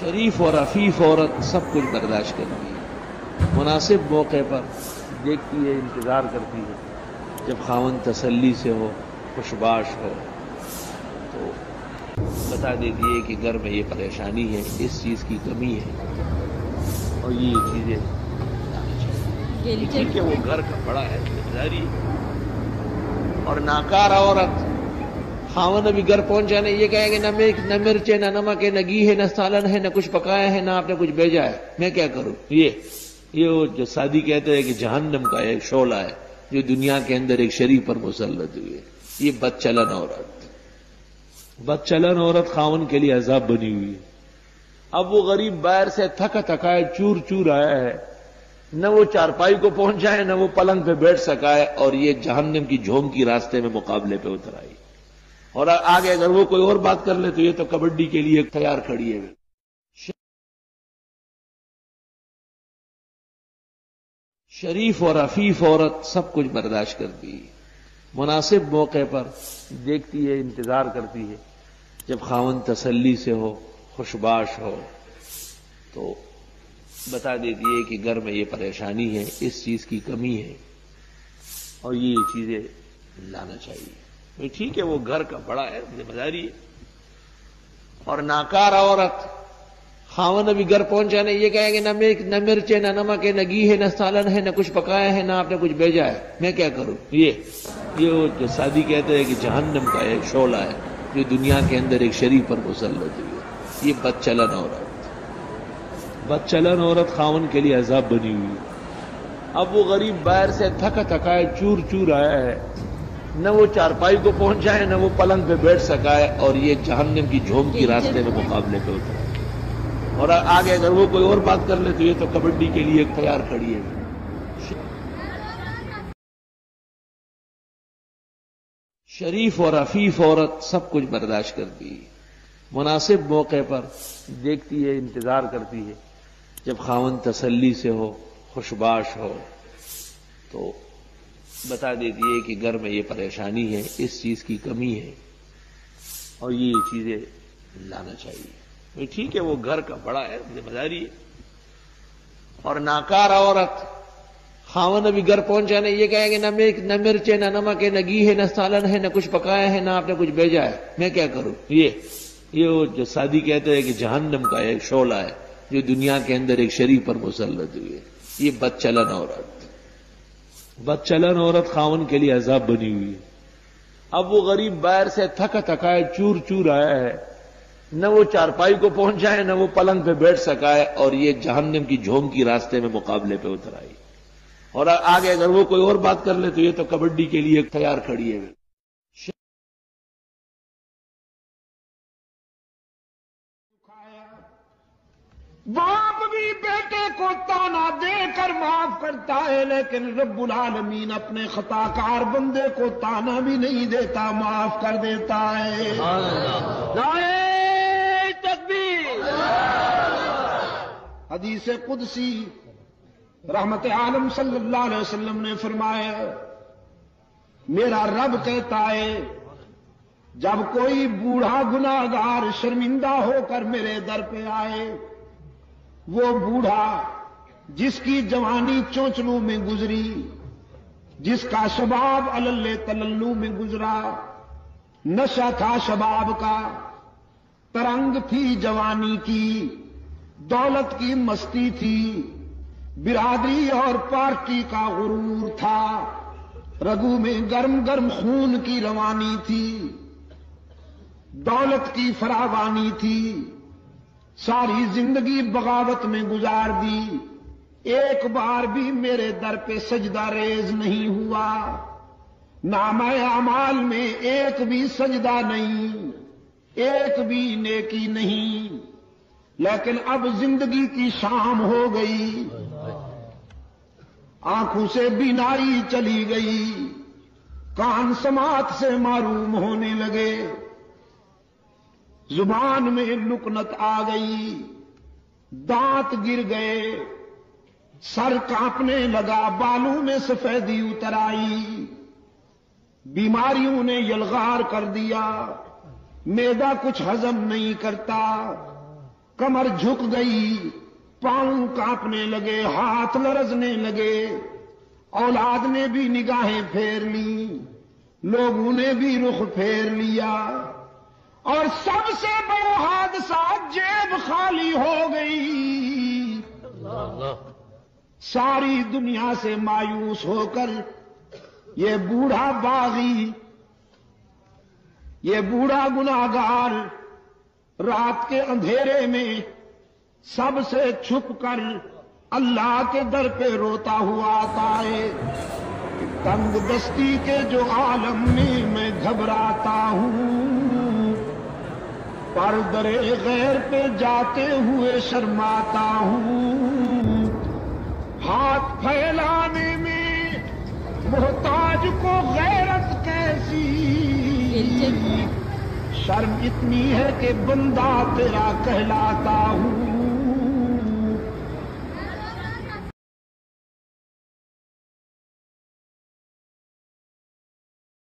شریف اور عفیف عورت سب کچھ برداشت کرتی ہے، مناسب موقع پر دیکھتی ہے، انتظار کرتی ہے، جب خاوند تسلی سے ہو، خوشباش ہو تو بتا دیتی ہے کہ گھر میں یہ پریشانی ہے، اس چیز کی کمی ہے اور یہ چیزیں لانا چاہیے۔ ٹھیک ہے، وہ گھر کا بڑا ہے، ذمہ داری ہے۔ اور ناکار عورت خاوند ابھی گھر پہنچا نہیں، یہ کہے کہ نہ مرچ ہے، نہ نمک ہے، نہ گھی ہے، نہ سالن ہے، نہ کچھ پکایا ہے، نہ آپ نے کچھ بھیجا ہے، میں کیا کروں؟ یہ وہ جو سادی کہتے ہیں کہ جہنم کا ایک شعلہ ہے جو دنیا کے اندر ایک شریف پر مسلط ہوئی ہے، یہ بد چلن عورت خاوند کے لیے عذاب بنی ہوئی ہے۔ اب وہ غریب باہر سے تھکا تھکائے چور چور آیا ہے، نہ وہ چارپائی کو پہنچا ہے، نہ وہ پلنگ پہ بیٹھ سکا ہے، اور یہ جہنم کی جھونک کی راستے میں مقابلے پہ اتر آئی۔ اور آگے اگر وہ کوئی اور بات کر لے تو یہ تو کبڈی کے لیے تیار کھڑی ہے۔ شریف اور عفیف عورت سب کچھ برداشت کرتی ہے، مناسب موقع پر دیکھتی ہے، انتظار کرتی ہے، جب خاوند تسلی سے ہو، خوشباش ہو تو بتا دیتی ہے کہ گھر میں یہ پریشانی ہے، اس چیز کی کمی ہے اور یہ چیزیں لانا چاہیے۔ ٹھیک ہے، وہ گھر کا بڑا ہے، ذمہ داری ہے۔ اور ناکار عورت خاوند ابھی گھر پہنچا نہیں، یہ کہے کہ نہ مرچ ہے، نہ نمک ہے، نہ گھی ہے، نہ سالن ہے، نہ کچھ پکایا ہے، نہ آپ نے کچھ بھیجا ہے، میں کیا کروں؟ یہ وہ جو سادی کہتے ہیں کہ جہنم کا ایک شعلہ ہے جو دنیا کے اندر ایک شریف پر مسلط ہوئی ہے، یہ بد چلن عورت خاوند کے لیے عذاب بنی ہوئی ہے۔ اب وہ غریب باہر سے تھکا تھکائے چور چور آیا ہے، نہ وہ چارپائی کو پہنچا ہے، نہ وہ پلنگ پہ بیٹھ سکا ہے، اور یہ جہنم کی جھونک کی راستے میں مقابلے پہ اترا۔ اور آگے اگر وہ کوئی اور بات کر لے تو یہ تو کبڈی کے لیے تیار کھڑی ہے۔ شریف اور عفیف عورت سب کچھ برداشت کرتی ہے، مناسب موقع پر دیکھتی ہے، انتظار کرتی ہے، جب خاوند تسلی سے ہو، خوشباش ہو تو بتا دیتی ہے کہ گھر میں یہ پریشانی ہے، اس چیز کی کمی ہے اور یہ چیزیں لانا چاہیے۔ ٹھیک ہے، وہ گھر کا بڑا ہے، ذمہ داری ہے۔ اور ناکار عورت خاوند ابھی گھر پہنچا نہیں، یہ کہے کہ نہ مرچ ہے، نہ نمک ہے، نہ گھی ہے، نہ سالن ہے، نہ کچھ پکایا ہے، نہ آپ نے کچھ بھیجا ہے، میں کیا کروں؟ یہ وہ جو سادی کہتے ہیں کہ جہنم کا ایک شعلہ ہے جو دنیا کے اندر ایک شریف پر مسلط ہوئی ہے، یہ بد چلن عورت خاوند کے لیے عذاب بنی ہوئی ہے۔ اب وہ غریب باہر سے تھکا تھکائے چور چور آیا ہے، نہ وہ چارپائی کو پہنچا ہے، نہ وہ پلنگ پہ بیٹھ سکا ہے، اور یہ جہنم کی جھونک کی راستے میں مقابلے پہ اتر آئی۔ اور آگے اگر وہ کوئی اور بات کر لے تو یہ تو کبڈی کے لیے تیار کھڑی ہے۔ باپ بھی بیٹے کو تانا دے کر معاف کرتا ہے، لیکن رب العالمین اپنے خطا کار بندے کو تانا بھی نہیں دیتا، معاف کر دیتا ہے۔ نعرہ تکبیر۔ حدیث قدسی رحمت عالم صلی اللہ علیہ وسلم نے فرمایا، میرا رب کہتا ہے جب کوئی بوڑھا گناہگار شرمندہ ہو کر میرے در پہ آئے، وہ بوڑھا جس کی جوانی چونچلوں میں گزری، جس کا شباب علل تللو میں گزرا، نشہ تھا شباب کا، ترنگ تھی جوانی کی، دولت کی مستی تھی، برادری اور پارٹی کا غرور تھا، رگوں میں گرم گرم خون کی روانی تھی، دولت کی فراوانی تھی، ساری زندگی بغاوت میں گزار دی، ایک بار بھی میرے در پہ سجدہ ریز نہیں ہوا، نامہ اعمال میں ایک بھی سجدہ نہیں، ایک بھی نیکی نہیں، لیکن اب زندگی کی شام ہو گئی، آنکھوں سے بینائی چلی گئی، کان سماعت سے معروم ہونے لگے، زبان میں لکنت آ گئی، دانت گر گئے، سر کانپنے لگا، بالوں میں سفیدی اتر آئی، بیماریوں نے یلغار کر دیا، معدہ کچھ ہضم نہیں کرتا، کمر جھک گئی، پاؤں کانپنے لگے، ہاتھ لرزنے لگے، اولاد نے بھی نگاہیں پھیر لی، لوگوں نے بھی رخ پھیر لیا، اور سب سے بڑا حادثہ جیب خالی ہو گئی۔ ساری دنیا سے مایوس ہو کر یہ بوڑھا باغی، یہ بوڑھا گناہگار رات کے اندھیرے میں سب سے چھپ کر اللہ کے در پہ روتا ہوا آتا ہے کہ تنگ دستی کے جو عالم میں گھبراتا ہوں، پر در غیر پہ جاتے ہوئے شرماتا ہوں، ہاتھ پھیلانے میں محتاج کو غیرت کیسی، شرم اتنی ہے کہ بندہ تیرا کہلاتا ہوں۔